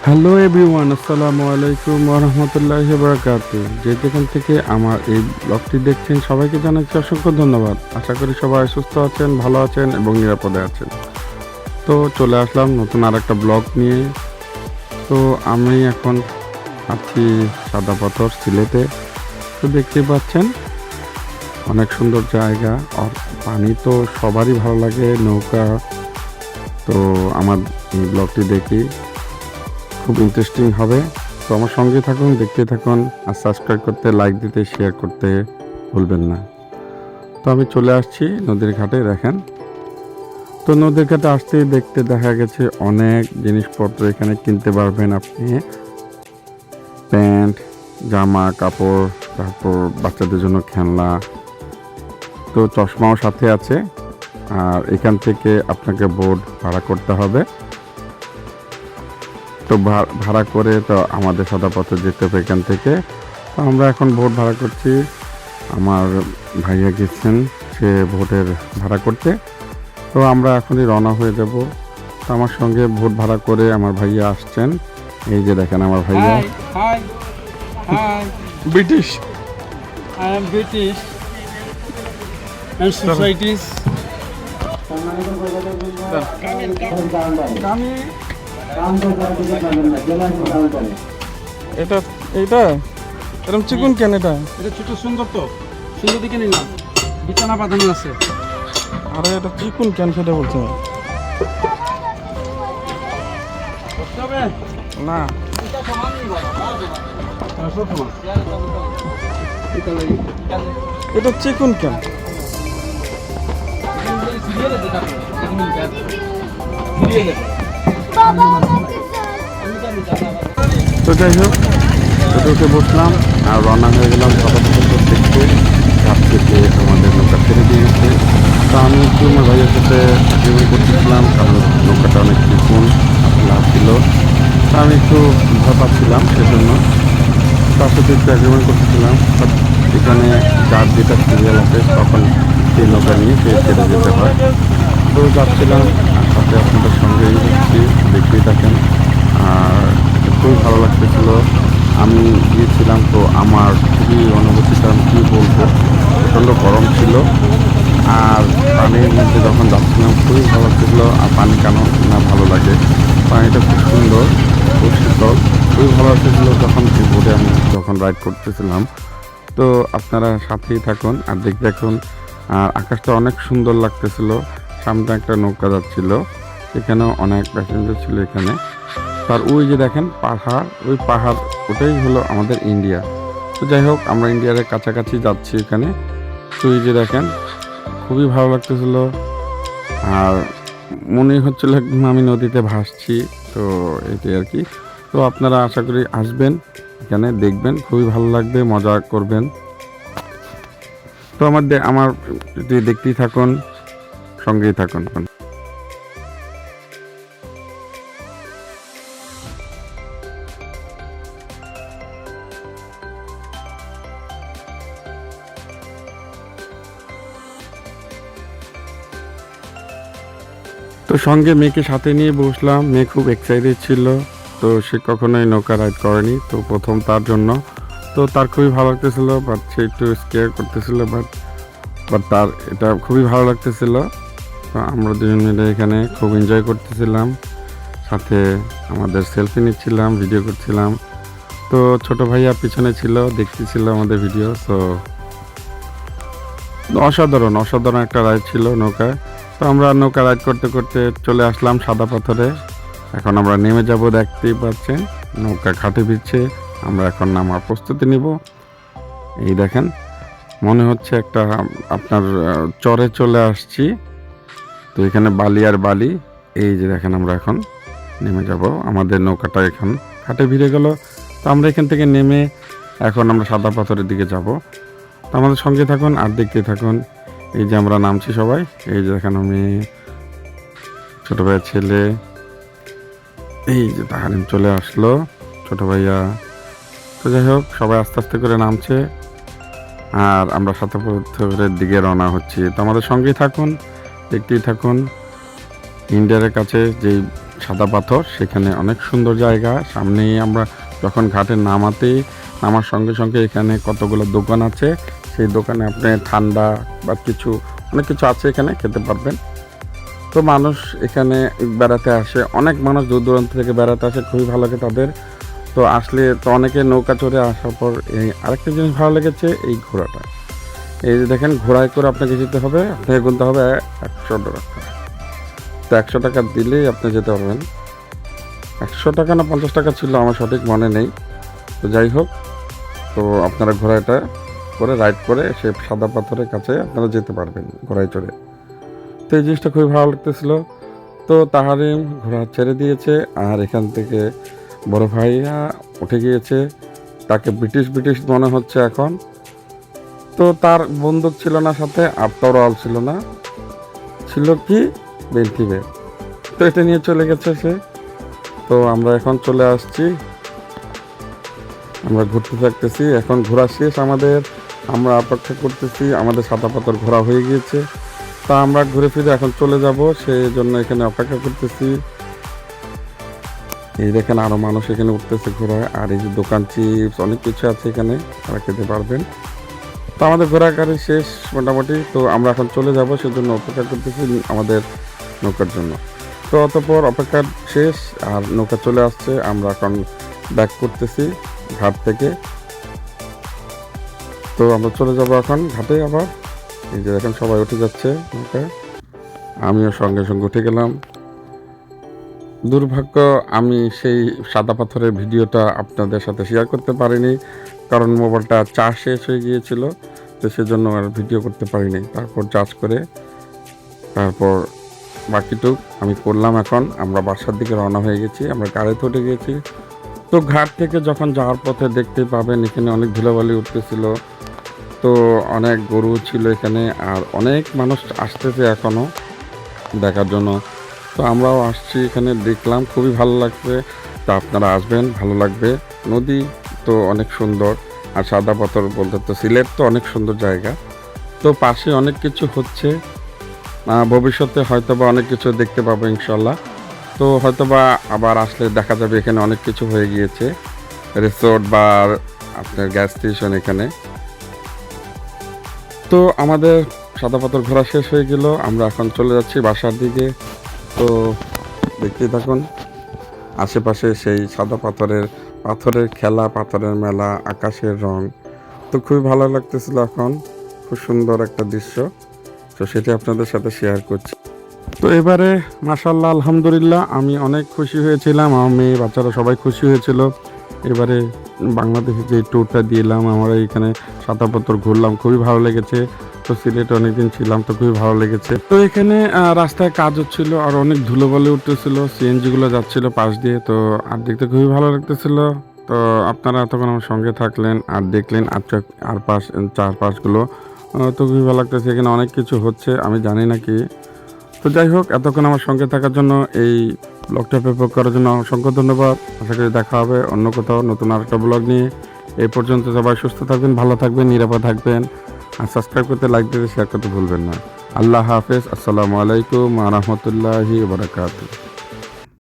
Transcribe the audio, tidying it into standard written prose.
Hello everyone, আসসালামু আলাইকুম ওয়া রাহমাতুল্লাহি ওয়া বারাকাতুহু। যে যেখান থেকে আমার এই ব্লগটি দেখছেন সবাইকে জানাচ্ছি অসংখ্য ধন্যবাদ। আশা করি সবাই সুস্থ আছেন, ভালো আছেন এবং নিরাপদে আছেন। তো চলে আসলাম নতুন আরেকটা ব্লগ নিয়ে। তো আমি এখন আছি সাদা পাথর সিলেটে। তো দেখতেই পাচ্ছেন অনেক সুন্দর জায়গা, আর পানি তো সবারই ভালো লাগে, নৌকা। তো আমার এই ব্লগটি দেখি খুব ইন্টারেস্টিং হবে। তো আমার সঙ্গে থাকুন, দেখতে থাকুন, আর সাবস্ক্রাইব করতে, লাইক দিতে, শেয়ার করতে ভুলবেন না। তো আমি চলে আসছি নদীর ঘাটে। দেখেন, তো নদীর ঘাটে আসতে দেখতে দেখা গেছে অনেক জিনিসপত্র এখানে কিনতে পারবেন আপনি। প্যান্ট, জামা কাপড়, তারপর বাচ্চাদের জন্য খেলনা, তো চশমাও সাথে আছে। আর এখান থেকে আপনাকে বোট ভাড়া করতে হবে। তো ভাড়া করে তো আমাদের সাদা পথে যেতে হবে এখান থেকে। তো আমরা এখন ভোট ভাড়া করছি। আমার ভাইয়া গেছেন সে ভোটের ভাড়া করতে। তো আমরা এখনই রওনা হয়ে যাব। তো আমার সঙ্গে ভোট ভাড়া করে আমার ভাইয়া আসছেন। এই যে দেখেন আমার ভাইয়া। Hi, hi, hi. British. I am British and societies. এটা এটা এরকম চিকুন কেন এটা? এটা ছোট সুন্দর তো সুন্দর দিকে নিলাম বিছানা বাঁধানো আছে। আরে এটা চিকুন কেন সেটা বলছে না। এটা চিকুন কেন? তো যাই হোক, উঠে বসলাম আর রওনা হয়ে গেলাম দেখতে। ঘাট থেকে আমাদের নৌকা ছেড়ে দিয়েছে। তো আমি একটু আমার ভাইয়ের সাথে এগ্রিমেন্ট করতেছিলাম, কারণ নৌকাটা অনেক চিকুন লাভ ছিল। তো আমি একটু ভয় পাচ্ছিলাম, সেজন্য তার সাথে একটু এগ্রিমেন্ট করতেছিলাম। এখানে যার যেটা সিরিয়াল আছে তখন সেই নৌকা নিয়ে সে ছেড়ে যেতে হয়। তো যাচ্ছিলাম আর সাথে আপনাদের সঙ্গেই হচ্ছি, দেখতেই থাকেন। আর খুবই ভালো লাগতেছিল। আমি গিয়েছিলাম, তো আমার খুবই অনুভূতিটা আমি কী বলবো, প্রচণ্ড গরম ছিল। আর পানির মধ্যে যখন যাচ্ছিলাম খুবই ভালো লাগতেছিলো। আর পানি কেন না ভালো লাগে, পানিটা খুব সুন্দর, খুব শীতল, খুবই ভালো লাগতেছিলো যখন সেই বোটে আমি যখন রাইড করতেছিলাম। তো আপনারা সাথেই থাকুন আর দেখতে থাকুন। আর আকাশটা অনেক সুন্দর লাগতেছিল। সামনে একটা নৌকা যাচ্ছিল, এখানেও অনেক প্যাসেঞ্জার ছিল এখানে। তার ওই যে দেখেন পাহাড়, ওই পাহাড় ওটাই হলো আমাদের ইন্ডিয়া। তো যাই হোক, আমরা ইন্ডিয়ার কাছাকাছি যাচ্ছি এখানে। তো এই যে দেখেন খুবই ভালো লাগতেছিল। আর মনে হচ্ছিল একদম আমি নদীতে ভাসছি। তো এটাই আর কি। তো আপনারা আশা করি আসবেন এখানে, দেখবেন, খুবই ভালো লাগবে, মজা করবেন। তো আমার দেখতেই থাকুন, সঙ্গেই থাকুন। তো সঙ্গে মেয়েকে সাথে নিয়ে বসলাম। মেয়ে খুব এক্সাইটেড ছিল। তো সে কখনোই নৌকা রাইড করেনি, তো প্রথম তার জন্য। তো তার খুবই ভালো লাগতেছিল, বাট সে একটু স্কেয়ার করতেছিল, বাট তার এটা খুবই ভালো লাগতেছিল। তো আমরা দুজন মিলে এখানে খুব এনজয় করতেছিলাম, সাথে আমাদের সেলফি নিচ্ছিলাম, ভিডিও করছিলাম। তো ছোট ভাইয়া পিছনে ছিল, দেখতেছিল আমাদের ভিডিও। তো অসাধারণ অসাধারণ একটা রাইড ছিল নৌকায়। তো আমরা নৌকা রাইড করতে করতে চলে আসলাম সাদা পাথরে। এখন আমরা নেমে যাব, দেখতেই পাচ্ছেন নৌকা ঘাটে ভিড়ছে। আমরা এখন নামার প্রস্তুতি নিব। এই দেখেন, মনে হচ্ছে একটা আপনার চরে চলে আসছি। তো এখানে বালি আর বালি। এই যে দেখেন আমরা এখন নেমে যাব, আমাদের নৌকাটা এখন ঘাটে ভিড়ে গেল। তো আমরা এখান থেকে নেমে এখন আমরা সাদা পাথরের দিকে যাব। তো আমাদের সঙ্গে থাকুন আর দেখতে থাকুন। এই যে আমরা নামছি সবাই। এই যে দেখেন আমি, ছোট ভাইয়ের ছেলে, এই যে তাহারিম চলে আসলো, ছোট ভাইয়া। তো যাই হোক, সবাই আস্তে আস্তে করে নামছে আর আমরা সাদা পাথরের দিকে রওনা হচ্ছি। তো আমাদের সঙ্গেই থাকুন, দেখতেই থাকুন। ইন্ডিয়ার কাছে যেই সাদা পাথর, সেখানে অনেক সুন্দর জায়গা। সামনেই আমরা যখন ঘাটে নামার সঙ্গে সঙ্গে এখানে কতগুলো দোকান আছে, সেই দোকানে আপনি ঠান্ডা বা অনেক কিছু আছে, এখানে খেতে পারবেন। তো মানুষ এখানে বেড়াতে আসে, অনেক মানুষ দূর দূরান্ত থেকে বেড়াতে আসে, খুবই ভালো লাগে তাদের। তো আসলে তো অনেকে নৌকা চড়ে আসার পর এই আরেকটা জিনিস ভালো লেগেছে, এই ঘোড়াটা। এই যে দেখেন, ঘোড়ায় করে আপনাকে যেতে হবে, আপনাকে গুনতে হবে 100 টাকা। তো 100 টাকা দিলেই আপনি যেতে পারবেন। 100 টাকা না 50 টাকা ছিল, আমার সঠিক মনে নেই। তো যাই হোক, তো আপনারা ঘোড়াটা করে রাইড করে সে সাদা পাথরের কাছে আপনারা যেতে পারবেন ঘোড়ায় চড়ে। তো এই জিনিসটা খুবই ভালো লাগতেছিল। তো তাহারিম ঘোড়া ছেড়ে দিয়েছে, আর এখান থেকে বড় ভাইয়া উঠে গিয়েছে। তাকে ব্রিটিশ মনে হচ্ছে এখন। তো তার বন্দুক ছিল না সাথে, আর তরোয়াল ছিল না, ছিল কি বেন্টিবে। তো এটা নিয়ে চলে গেছে সে। তো আমরা এখন চলে আসছি, আমরা ঘুরতে থাকতেছি। এখন ঘোরা শেষ আমাদের, আমরা অপেক্ষা করতেছি, আমাদের সাদা পাথর ঘোরা হয়ে গিয়েছে। তা আমরা ঘুরে ফিরে এখন চলে যাব, সেই জন্য এখানে অপেক্ষা করতেছি। এই দেখেন আরো মানুষ এখানে উঠতেছে ঘোড়ায়, আর এই যে দোকান, চিপস, অনেক কিছু আছে এখানে, তারা খেতে পারবেন। তো আমাদের ঘোরাঘুরি শেষ মোটামুটি। তো আমরা এখন চলে যাব, সেজন্য অপেক্ষা করতেছি আমাদের নৌকার জন্য। তো অতঃপর অপেক্ষা শেষ, আর নৌকা চলে আসছে। আমরা এখন ব্যাক করতেছি ঘাট থেকে। তো আমরা চলে যাব এখন ঘাটে আবার। এই যে এখন সবাই উঠে যাচ্ছে নৌকায়, আমিও সঙ্গে সঙ্গে উঠে গেলাম। দুর্ভাগ্য, আমি সেই সাদা পাথরের ভিডিওটা আপনাদের সাথে শেয়ার করতে পারিনি, কারণ মোবাইলটা চার্জ শেষ হয়ে গিয়েছিল। তো সেজন্য আর ভিডিও করতে পারিনি। তারপর চার্জ করে তারপর বাকিটুক আমি করলাম। এখন আমরা বাসার দিকে রওনা হয়ে গেছি, আমরা গাড়িতে উঠে গেছি। তো ঘাট থেকে যখন যাওয়ার পথে দেখতে পাবেন এখানে অনেক ধুলাবালি উঠতেছিল। তো অনেক গরু ছিল এখানে, আর অনেক মানুষ আসতেছে এখনও দেখার জন্য। তো আমরাও আসছি, এখানে দেখলাম, খুবই ভালো লাগছে। তা আপনারা আসবেন, ভালো লাগবে। নদী তো অনেক সুন্দর, আর সাদা পাথর বলতে তো সিলেট তো অনেক সুন্দর জায়গা। তো পাশে অনেক কিছু হচ্ছে, ভবিষ্যতে হয়তোবা অনেক কিছু দেখতে পাবো ইনশাল্লাহ। তো হয়তোবা আবার আসলে দেখা যাবে এখানে অনেক কিছু হয়ে গিয়েছে, রিসোর্ট বা আপনার গ্যাস স্টেশন এখানে। তো আমাদের সাদা পাথর ঘোরা শেষ হয়ে গেল, আমরা এখন চলে যাচ্ছি বাসার দিকে। তো দেখতে থাকুন আশেপাশে সেই সাদা পাথরের খেলা, পাথরের মেলা, আকাশের রং। তো খুবই ভালো লাগতেছিল, এখন খুব সুন্দর একটা দৃশ্য। তো সেটা আপনাদের সাথে শেয়ার করছি। তো এবারে মাশাআল্লাহ আলহামদুলিল্লাহ আমি অনেক খুশি হয়েছিলাম, আমার মেয়ে বাচ্চারা সবাই খুশি হয়েছিল। এবারে বাংলাদেশে যে ট্যুরটা দিলাম, আমরা এখানে সাদা পাথর ঘুরলাম, খুবই ভালো লেগেছে। তো সিলেটে অনেকদিন ছিলাম, তো খুবই ভালো লেগেছে। তো এখানে রাস্তায় কাজ হচ্ছিল, আর অনেক ধুলোবালি উঠতেছিল, সিএনজিগুলো যাচ্ছিল পাশ দিয়ে। তো আর দেখতে খুবই ভালো লাগতেছিল। তো আপনারা এতক্ষণ আমার সঙ্গে থাকলেন আর দেখলেন আর চারপাশগুলো। তো খুবই ভালো লাগতেছে, এখানে অনেক কিছু হচ্ছে, আমি জানি না কি। তো যাই হোক, এতক্ষণ আমার সঙ্গে থাকার জন্য, এই ব্লগটা উপভোগ করার জন্য অসংখ্য ধন্যবাদ। আশা করি দেখা হবে অন্য কোথাও নতুন আরেকটা ব্লগ নিয়ে। এই পর্যন্ত সবাই সুস্থ থাকবেন, ভালো থাকবেন, নিরাপদ থাকবেন, আর সাবস্ক্রাইব করতে, লাইক দিতে, শেয়ার করতে ভুলবেন না। আল্লাহ হাফেজ। আসসালামু আলাইকুম ওয়া রাহমাতুল্লাহি ওয়া বারাকাতুহু।